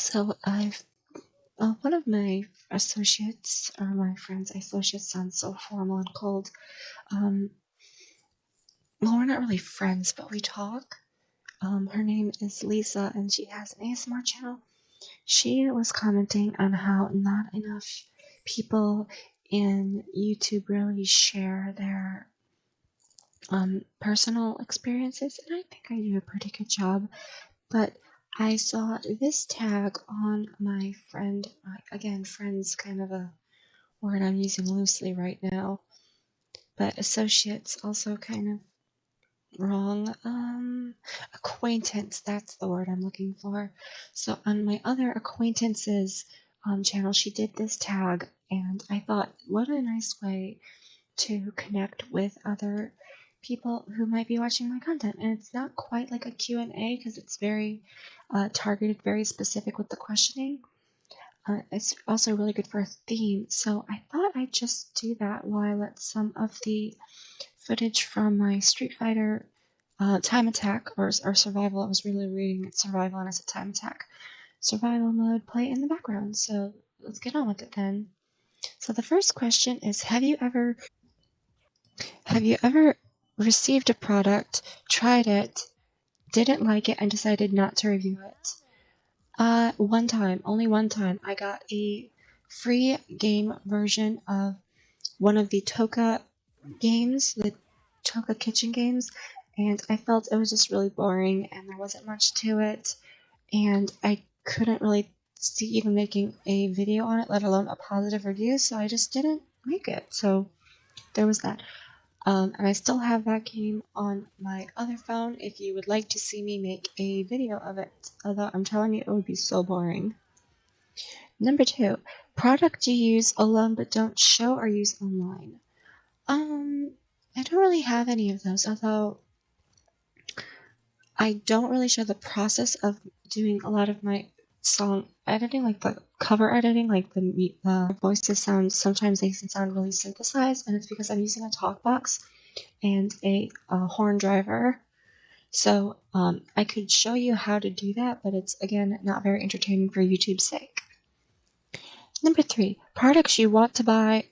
So one of my associates, or my friends, associates sounds so formal and cold. Um, well, we're not really friends, but we talk. Her name is Lisa, and she has an ASMR channel. She was commenting on how not enough people in YouTube really share their personal experiences, and I think I do a pretty good job. But I saw this tag on my friend, again, friend's kind of a word I'm using loosely right now, but associates also kind of wrong. Acquaintance, that's the word I'm looking for. So on my other acquaintances channel, she did this tag, and I thought, what a nice way to connect with other people who might be watching my content. And it's not quite like a Q&A because it's very targeted, very specific with the questioning. It's also really good for a theme, so I thought I'd just do that while I let some of the footage from my Street Fighter time attack, or survival. I was really reading it survival and I said time attack. Survival mode play in the background, so let's get on with it then. So the first question is, have you ever received a product, tried it, didn't like it, and decided not to review it? One time, only one time, I got a free game version of one of the Toka games, the Toka kitchen games, and I felt it was just really boring and there wasn't much to it, and I couldn't really see even making a video on it, let alone a positive review, so I just didn't make it. So there was that. And I still have that game on my other phone if you would like to see me make a video of it, although I'm telling you it would be so boring. Number 2, product you use alone but don't show or use online. I don't really have any of those, although I don't really show the process of doing a lot of my song editing, like the cover editing, like the voices sometimes they can sound really synthesized, and it's because I'm using a talk box and a horn driver. So I could show you how to do that, but it's, again, not very entertaining for YouTube's sake. Number 3, products you want to buy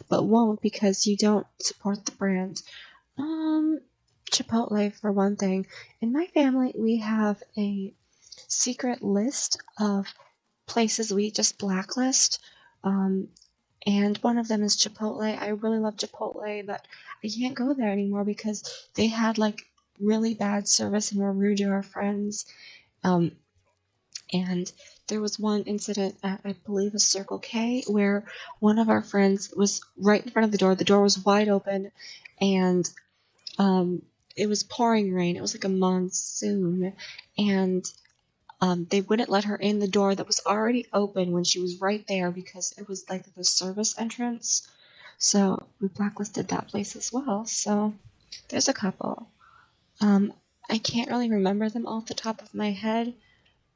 but won't because you don't support the brand. Chipotle for one thing. In my family, we have a secret list of places we just blacklist. And one of them is Chipotle. I really love Chipotle, but I can't go there anymore because they had like really bad service and were rude to our friends. And there was one incident at, I believe, a Circle K, where one of our friends was right in front of the door. The door was wide open, and it was pouring rain. It was like a monsoon, and they wouldn't let her in the door that was already open when she was right there because it was like the service entrance. So we blacklisted that place as well. So there's a couple. I can't really remember them off the top of my head,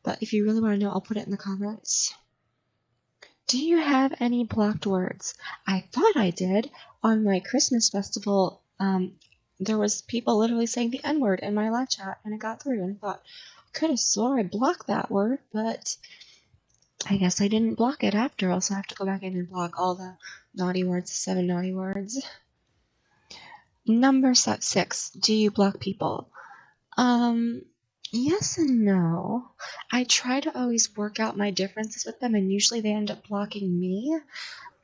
but if you really want to know, I'll put it in the comments. Do you have any blocked words? I thought I did. On my Christmas festival, there was people literally saying the N-word in my live chat, and it got through, and I thought, I could have swore I blocked that word, but I guess I didn't block it after all, so I have to go back in and block all the naughty words, 7 naughty words. Number 6, do you block people? Yes and no. I try to always work out my differences with them, and usually they end up blocking me,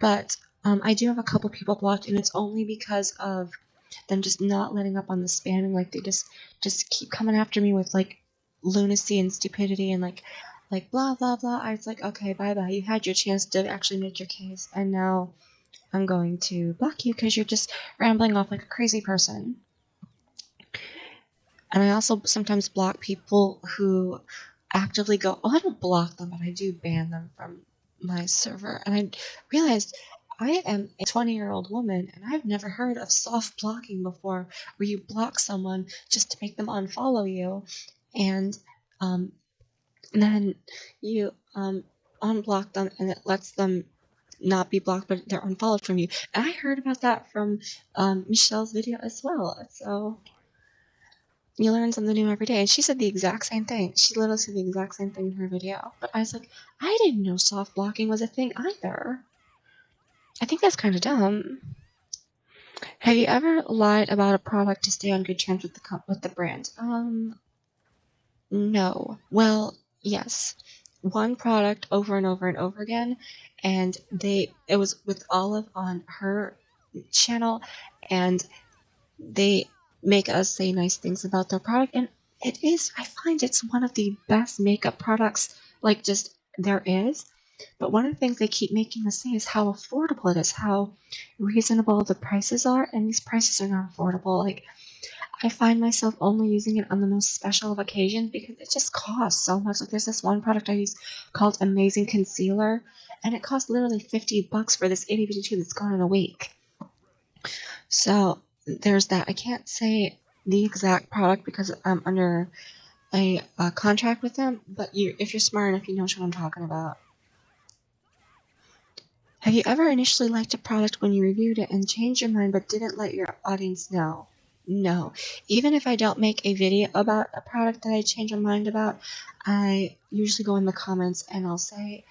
but I do have a couple people blocked, and it's only because of them just not letting up on the spamming. Like, they just keep coming after me with like lunacy and stupidity and like blah blah blah. I was like, okay, bye bye, you had your chance to actually make your case, and now I'm going to block you because you're just rambling off like a crazy person. And I also sometimes block people who actively go, oh, I don't block them, but I do ban them from my server. And I realized I am a 20-year-old woman, and I've never heard of soft blocking before, where you block someone just to make them unfollow you, and then you unblock them, and it lets them not be blocked, but they're unfollowed from you. And I heard about that from Michelle's video as well. So You learn something new every day. And she said the exact same thing. She literally said the exact same thing in her video. But I was like, I didn't know soft blocking was a thing either. I think that's kind of dumb. Have you ever lied about a product to stay on good terms with the brand? No. Well, yes. One product over and over and over again, and it was with Olive on her channel, and they make us say nice things about their product, and I find it's one of the best makeup products, like, just there is. But one of the things they keep making us say is how affordable it is, how reasonable the prices are, and these prices are not affordable. Like, I find myself only using it on the most special of occasions because it just costs so much. Like, there's this one product I use called Amazing Concealer, and it costs literally $50 for this itty bitty tube that's gone in a week. So there's that. I can't say the exact product because I'm under a contract with them, but if you're smart enough, you know what I'm talking about. Have you ever initially liked a product when you reviewed it and changed your mind but didn't let your audience know? No. Even if I don't make a video about a product that I change my mind about, I usually go in the comments and I'll say,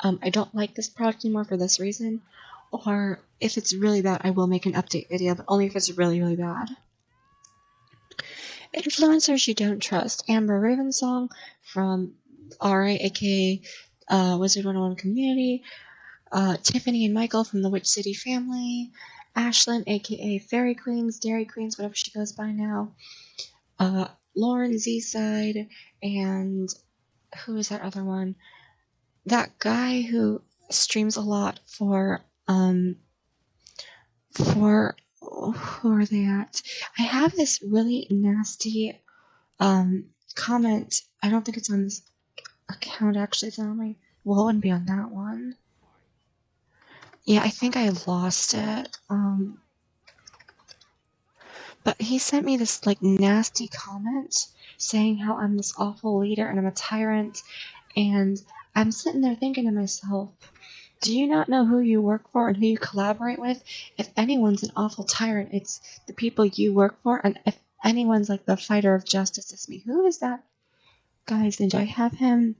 I don't like this product anymore for this reason. Or if it's really bad, I will make an update video, but only if it's really, really bad. Influencers you don't trust. Amber Ravensong from RA, aka Wizard 101 Community. Tiffany and Michael from the Witch City family. Ashlyn, aka Fairy Queens, Dairy Queens, whatever she goes by now. Lauren Z-Side, and who is that other one? That guy who streams a lot for who are they at? I have this really nasty comment. I don't think it's on this account actually. It's on my. Well, it wouldn't be on that one. Yeah, I think I lost it. But he sent me this like nasty comment saying how I'm this awful leader and I'm a tyrant, and I'm sitting there thinking to myself, do you not know who you work for and who you collaborate with? If anyone's an awful tyrant, it's the people you work for, and if anyone's like the fighter of justice, it's me. Who is that guy's name? Do I have him?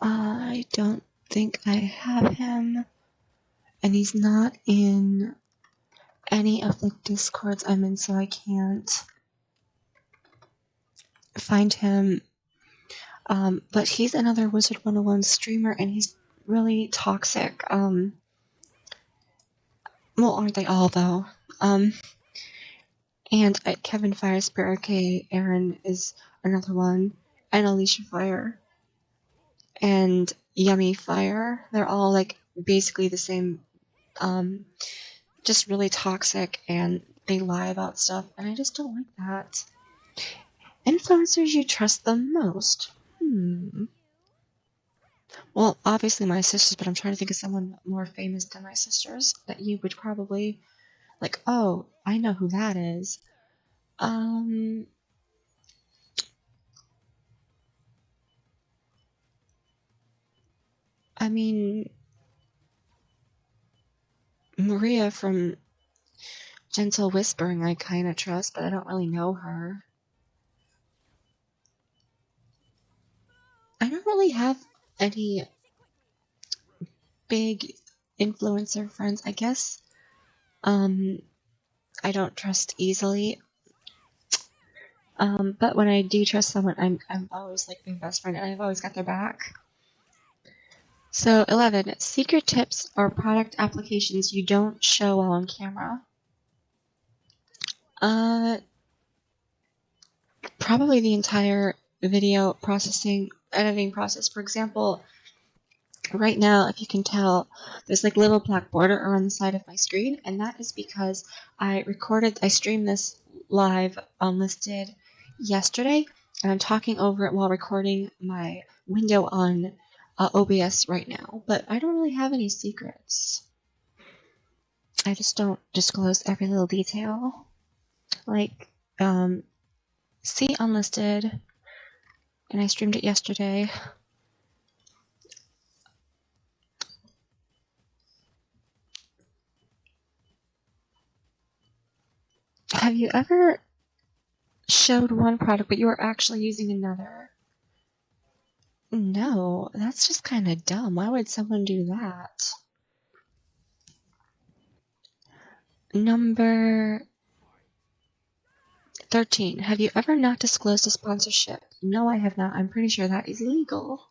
I don't think I have him, and he's not in any of the Discords I'm in, so I can't find him. But he's another Wizard 101 streamer, and he's really toxic. Well, aren't they all, though? And Kevin Firespirit, aka Aaron, is another one, and Alicia Fire, and Yummy Fire. They're all, like, basically the same, just really toxic, and they lie about stuff, and I just don't like that. Influencers you trust the most? Well, obviously my sisters, but I'm trying to think of someone more famous than my sisters that you would probably, like, oh, I know who that is. I mean, Maria from Gentle Whispering I kind of trust, but I don't really know her. I don't really have any big influencer friends, I guess. I don't trust easily. But when I do trust someone, I'm always like their best friend, and I've always got their back. So 11, secret tips or product applications you don't show while on camera. Probably the entire video editing process. For example, right now, if you can tell, there's like little black border around the side of my screen, and that is because I streamed this live unlisted yesterday, and I'm talking over it while recording my window on OBS right now, but I don't really have any secrets. I just don't disclose every little detail. Like, see unlisted, and I streamed it yesterday. Have you ever showed one product but you were actually using another? No, that's just kind of dumb. Why would someone do that? Number 13. Have you ever not disclosed a sponsorship? No, I have not. I'm pretty sure that is illegal.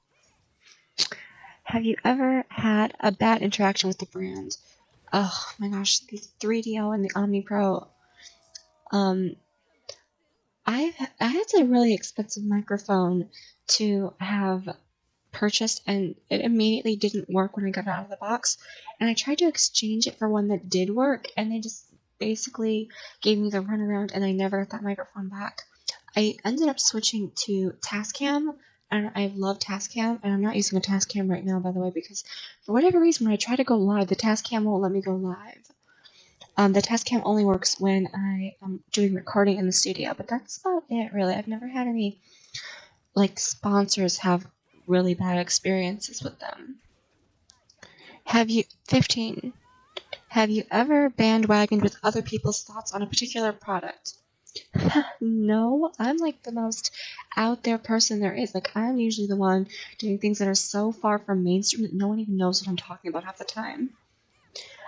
Have you ever had a bad interaction with the brand? Oh my gosh, the 3DO and the Omni Pro. I had a really expensive microphone to have purchased, and it immediately didn't work when I got it out of the box. And I tried to exchange it for one that did work, and they just basically gave me the runaround, and I never got that microphone back. I ended up switching to Tascam, and I love Tascam, and I'm not using a Tascam right now, by the way, because for whatever reason, when I try to go live, the Tascam won't let me go live. The Tascam only works when I am doing recording in the studio, but that's about it, really. I've never had any, like, sponsors have really bad experiences with them. 15. Have you ever bandwagoned with other people's thoughts on a particular product? No, I'm like the most out there person there is. Like, I'm usually the one doing things that are so far from mainstream that no one even knows what I'm talking about half the time.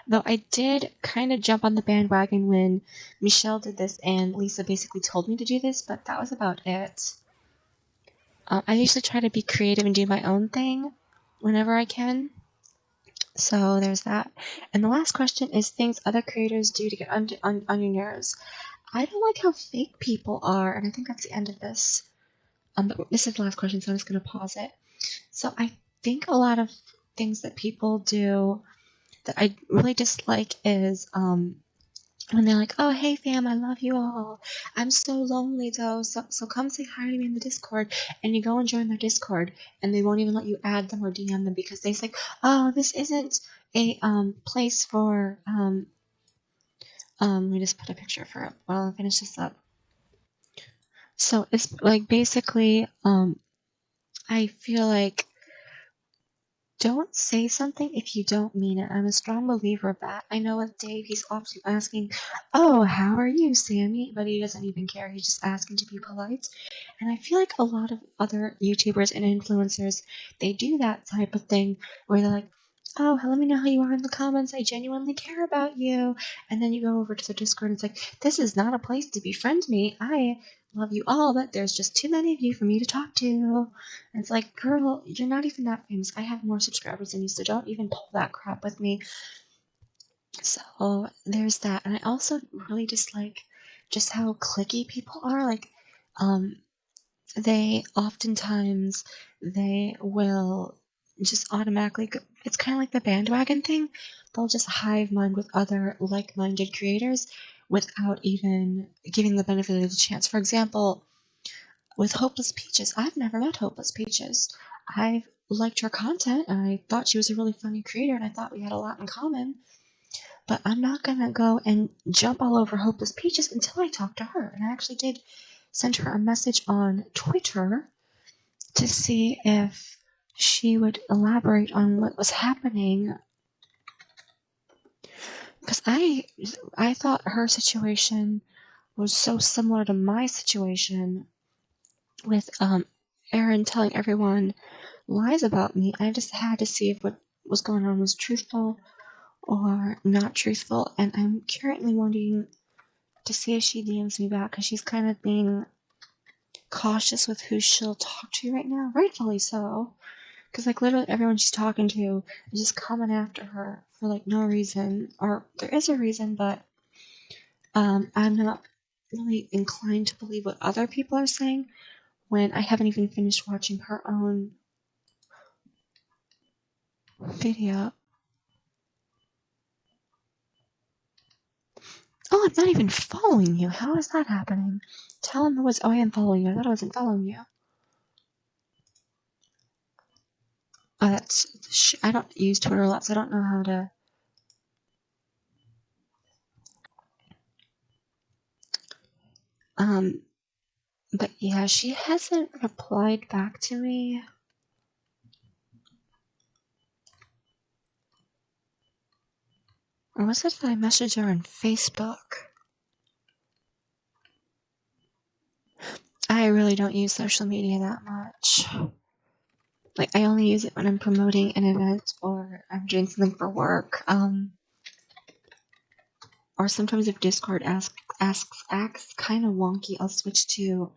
Though I did kind of jump on the bandwagon when Michelle did this and Lisa basically told me to do this, but that was about it. I usually try to be creative and do my own thing whenever I can. So there's that. And the last question is things other creators do to get on your nerves. I don't like how fake people are, and I think that's the end of this. But this is the last question, so I'm just going to pause it. So I think a lot of things that people do that I really dislike is when they're like, oh, hey fam, I love you all. I'm so lonely though, so come say hi to me in the Discord. And you go and join their Discord, and they won't even let you add them or DM them because they say, oh, this isn't a place for let me just put a picture for it while I finish this up. So it's like basically I feel like don't say something if you don't mean it. I'm a strong believer of that. I know with Dave, he's often asking, oh, how are you, Sammy? But he doesn't even care. He's just asking to be polite. And I feel like a lot of other YouTubers and influencers, they do that type of thing where they're like, oh, let me know how you are in the comments. I genuinely care about you. And then you go over to the Discord and it's like, this is not a place to befriend me. I love you all, but there's just too many of you for me to talk to. And it's like, girl, you're not even that famous. I have more subscribers than you, so don't even pull that crap with me. So there's that. And I also really dislike just how cliquey people are. Like, they oftentimes, they will just automatically go, it's kind of like the bandwagon thing. They'll just hive mind with other like-minded creators without even giving the benefit of the chance. For example, with Hopeless Peaches, I've never met Hopeless Peaches. I've liked her content, and I thought she was a really funny creator, and I thought we had a lot in common. But I'm not gonna go and jump all over Hopeless Peaches until I talk to her. And I actually did send her a message on Twitter to see if she would elaborate on what was happening. Because I thought her situation was so similar to my situation with Aaron telling everyone lies about me. I just had to see if what was going on was truthful or not truthful, and I'm currently wanting to see if she DMs me back because she's kind of being cautious with who she'll talk to right now, rightfully so. Because like literally everyone she's talking to is just coming after her for like no reason, or there is a reason, but I'm not really inclined to believe what other people are saying when I haven't even finished watching her own video. Oh, I'm not even following you. How is that happening? Tell him it was. Oh, I am following you. I thought I wasn't following you. Oh, that's. I don't use Twitter a lot, so I don't know how to. But yeah, she hasn't replied back to me. Or was it that I messaged her on Facebook? really don't use social media that much. Like, I only use it when I'm promoting an event or I'm doing something for work. Or sometimes if Discord acts kind of wonky, I'll switch to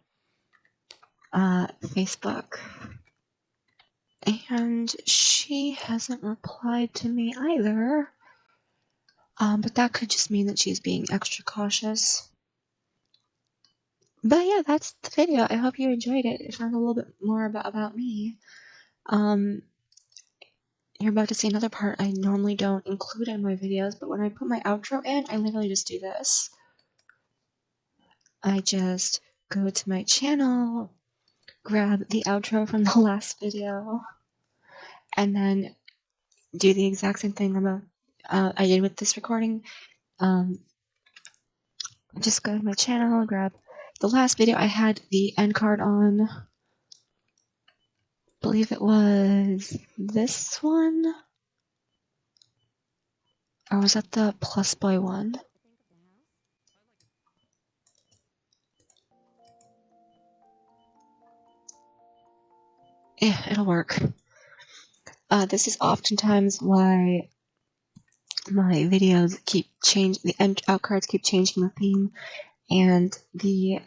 Facebook. And she hasn't replied to me either. But that could just mean that she's being extra cautious. But yeah, that's the video. I hope you enjoyed it. It found a little bit more about me. You're about to see another part I normally don't include in my videos, but when I put my outro in, I literally just do this. I just go to my channel, grab the outro from the last video, and then do the exact same thing I did with this recording. Just go to my channel, grab the last video I had the end card on. I believe it was this one. Or was that the Plus Boy one? Yeah, it'll work. This is oftentimes why my videos keep changing, the end out cards keep changing the theme, and the